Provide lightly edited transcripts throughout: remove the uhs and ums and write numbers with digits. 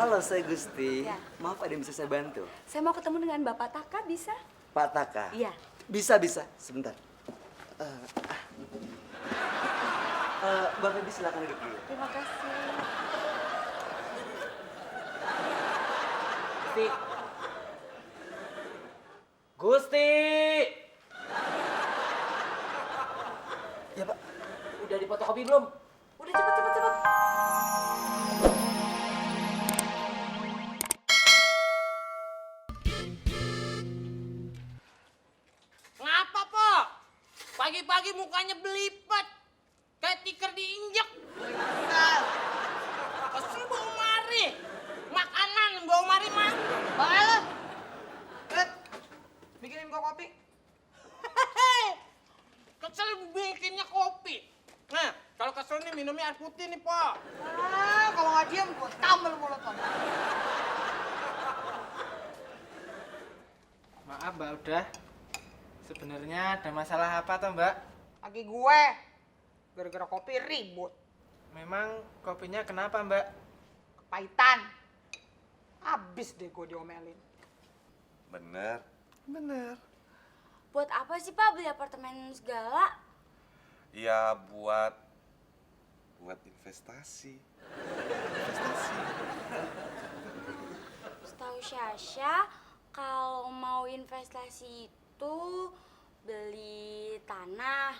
Halo, saya Gusti. Ya. Maaf, ada yang bisa saya bantu? Saya mau ketemu dengan Bapak Taka, bisa? Pak Taka? Iya. Bisa. Sebentar. Bapak Ibu silakan duduk dulu. Terima kasih. Gusti. Gusti. Ya, Pak. Udah difotokopi belum? Udah cepet. Ngapa, Po? Pagi-pagi mukanya belipet. Kayak tikar diinjek. Kesel bau mari. Makanan bau mari mah. Baiklah. Bikinin gua kopi. Kesel bikinnya kopi. Nah, kalau kesel nih minumnya air putih nih, Po. Kalau nggak diem gua tambal mulut kamu. Maaf Mbak, udah. Sebenarnya ada masalah apa toh Mbak? Lagi gue. Gara-gara kopi ribut. Memang kopinya kenapa Mbak? Kepahitan. Abis deh gue diomelin. Bener. Buat apa sih, Pak, beli apartemen segala? Ya buat investasi. Setahu Syasha, kalau mau investasi itu beli tanah,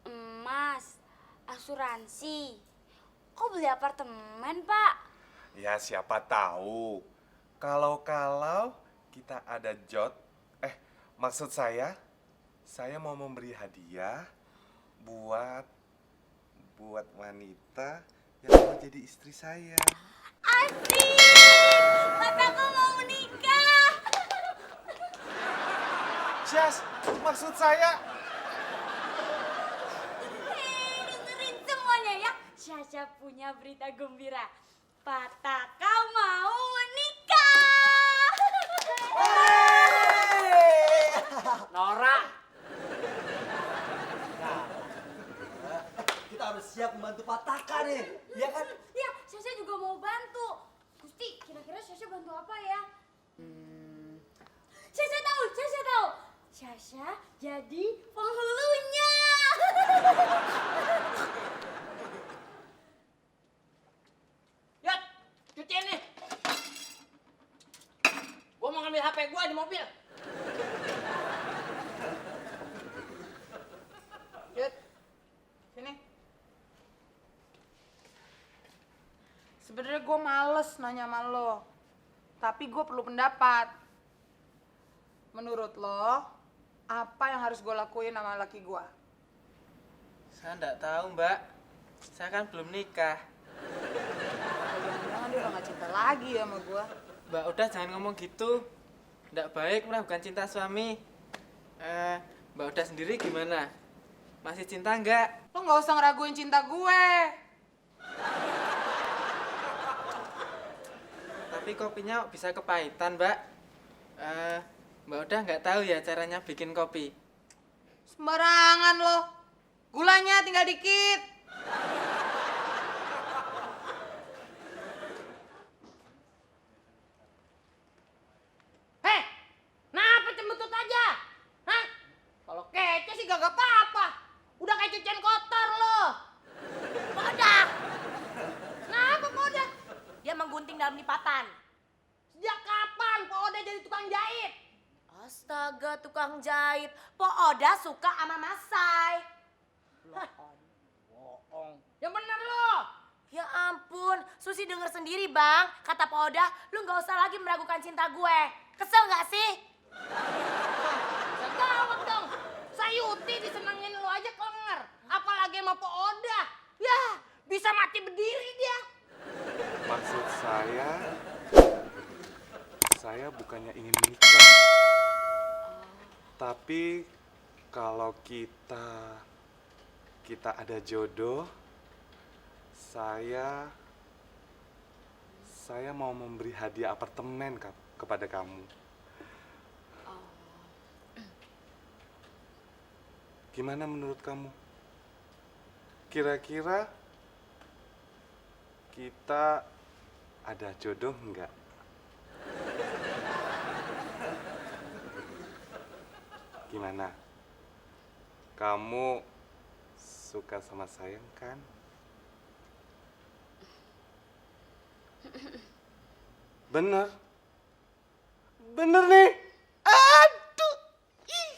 emas, asuransi. Kok beli apartemen, Pak? Ya siapa tahu. Kalau kita ada maksud saya mau memberi hadiah buat wanita yang mau jadi istri saya. Asik! Bapakku mau menikah! Syas, maksud saya. Dengerin semuanya ya. Syasha punya berita gembira. Pak Taka mau menikah! Nora. Kita harus siap membantu Pak Taka nih. Ya kan? Ya, Syasha juga mau bantu. Gusti, kira-kira Syasha bantu apa ya? Syasha tahu. Syasha jadi penghulunya. Yat, cuciin nih. Gua mau ngambil HP gua di mobil. Yud. Sini. Sebenarnya gue males nanya sama lo. Tapi gue perlu pendapat. Menurut lo, apa yang harus gue lakuin sama laki gue? Saya enggak tahu Mbak. Saya kan belum nikah. Jangan-jangan dia udah gak cinta lagi sama gue. Mbak udah jangan ngomong gitu. Enggak baik meragukan cinta suami. Mbak udah sendiri gimana? Masih cinta enggak? Lo gak usah ngeraguin cinta gue. Tapi kopinya bisa kepahitan Mbak. Mbak udah nggak tahu ya caranya bikin kopi. Sembarangan lo. Gulanya tinggal dikit. Heh, kenapa cembetut aja? Hah? Kalau kece sih gak apa-apa. Udah kayak cucian kotor lo. Podah, Kenapa, Poda? dia menggunting dalam lipatan. Sejak kapan Poda jadi tukang jahit? Astaga, tukang jahit. Po Oda suka sama Masai. Bohong. Yang bener lo. Ya ampun, Susi denger sendiri bang. Kata Po Oda, lu gak usah lagi meragukan cinta gue. Kesel gak sih? Gawat dong. Sayuti disenengin lo aja kelenger. Apalagi sama Po Oda. Ya, bisa mati berdiri dia. Maksud saya bukannya ingin menikah. Tapi kalau kita ada jodoh, saya mau memberi hadiah apartemen kepada kamu. Gimana menurut kamu? Kira-kira kita ada jodoh enggak? Gimana? Kamu suka sama saya kan? Bener? Bener nih? Aduh! Ih.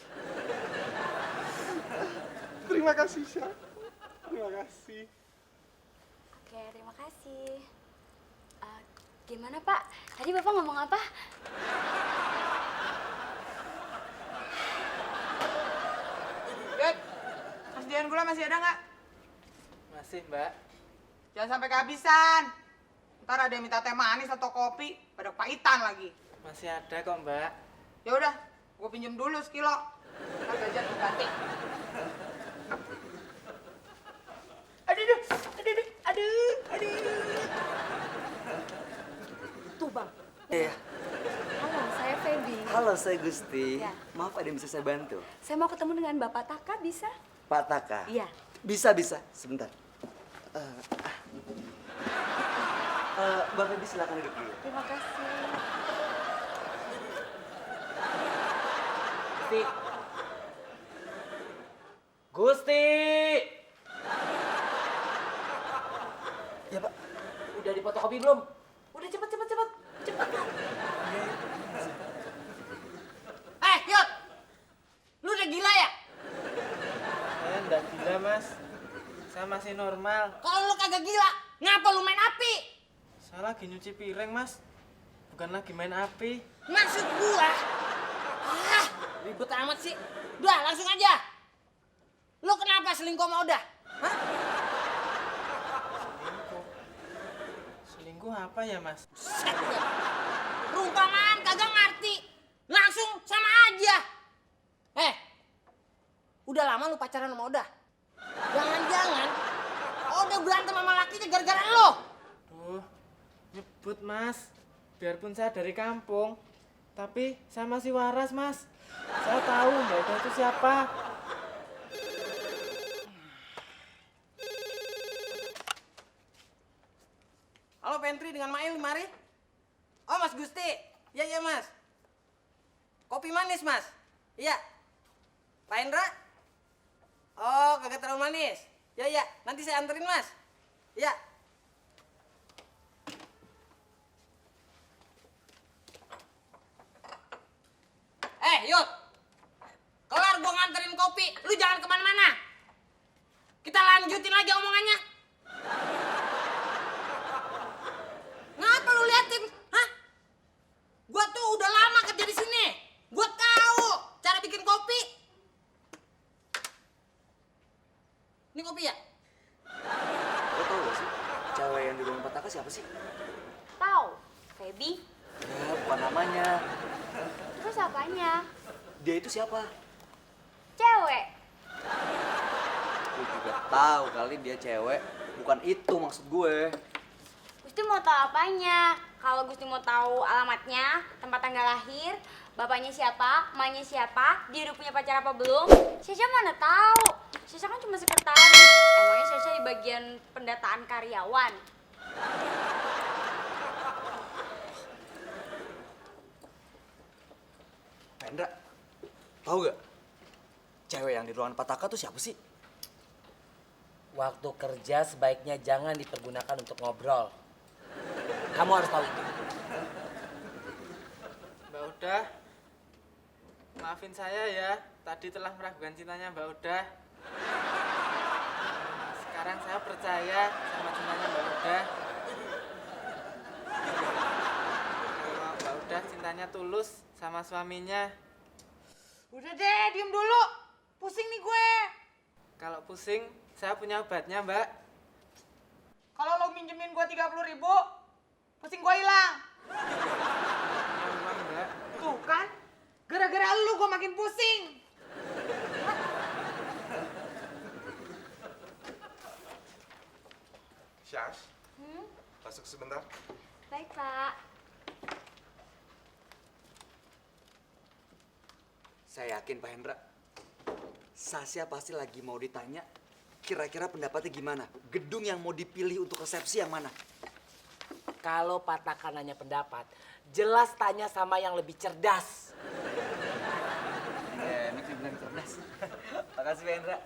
Terima kasih, Syah. Terima kasih. Oke, terima kasih. Gimana Pak? Tadi Bapak ngomong apa? Yud, persediaan gula masih ada nggak? Masih, Mbak. Jangan sampai kehabisan. Ntar ada yang minta teh manis atau kopi, pada pahitan lagi. Masih ada kok, Mbak. Ya udah, gue pinjem dulu sekilo. Ntar gajian gue ganti. Aduh. Tuh bang. Iya. Halo, saya Feby. Halo, saya Gusti. Ya. Maaf, ada yang bisa saya bantu? Saya mau ketemu dengan Bapak Taka, bisa? Pak Taka? Iya. Bisa. Sebentar. Mbak Feby silakan duduk dulu. Terima kasih. Gusti! Ya, Pak. Udah difotokopi belum? Udah cepet. Cepet Kak. Yud! Lu udah gila ya? Saya enggak gila, Mas. Saya masih normal. Kalau lu kagak gila, ngapa lu main api? Saya lagi nyuci piring, Mas. Bukan lagi main api. Maksud gua, ribet amat sih. Udah, langsung aja. Lu kenapa selingkuh sama Oda? Hah? Selingkuh apa ya, Mas? Set, ya. Perumpamaan kagak ngerti. Langsung sama aja. Udah lama lu pacaran sama Oda? Jangan-jangan Oda berantem sama lakinya gara-gara lo. Duh, nyebut, Mas. Biarpun saya dari kampung, tapi saya masih waras, Mas. Saya tahu Mbak Oda itu siapa. Halo Pantry dengan Mail, mari. Oh Mas Gusti. Iya Mas. Kopi manis Mas. Iya. Pak Hendra. Oh kagak terlalu manis. Ya, nanti saya anterin Mas. Iya. Yud. Kelar gua nganterin kopi, lu jangan kemana-mana. Kita lanjutin lagi omongannya. Ngapa lu liatin? Hah? Gua tuh udah lama kerja di sini. Gua tahu cara bikin kopi. Ini kopi ya? Lo tau gak sih, cewek yang di ruang Pak Taka siapa sih? Tahu, Feby. Ya, bukan namanya. Terus apanya? Dia itu siapa? Cewek. Gue juga tahu kali dia cewek. Bukan itu maksud gue. Gusti mau tahu apanya? Kalau Gusti mau tahu alamatnya, tempat tanggal lahir, bapaknya siapa, emaknya siapa, dia udah punya pacar apa belum? Syasha mana tahu. Syasha kan cuma sekretaris. Emangnya Syasha di bagian pendataan karyawan. Pak Hendra, tahu gak? Cewek yang di ruangan Pak Taka tuh siapa sih? Waktu kerja sebaiknya jangan dipergunakan untuk ngobrol. Kamu harus tahu itu. Mbak Oda, maafin saya ya. Tadi telah meragukan cintanya Mbak Oda. Sekarang saya percaya sama cintanya Mbak Oda. Kalau Mbak Oda cintanya tulus sama suaminya. Udah deh, diem dulu. Pusing nih gue. Kalau pusing, saya punya obatnya, Mbak. Kalau lo minjemin gue 30.000, pusing gue hilang. Punya uang, Mbak. Tuh kan, gara-gara lu gue makin pusing. Syas, masuk sebentar. Baik, Pak. Saya yakin Pak Hendra, Sasha pasti lagi mau ditanya kira-kira pendapatnya gimana? Gedung yang mau dipilih untuk resepsi yang mana? Kalau Patakan nanya pendapat, jelas tanya sama yang lebih cerdas. Iya, ini sih benar cerdas. Makasih, Pak Hendra.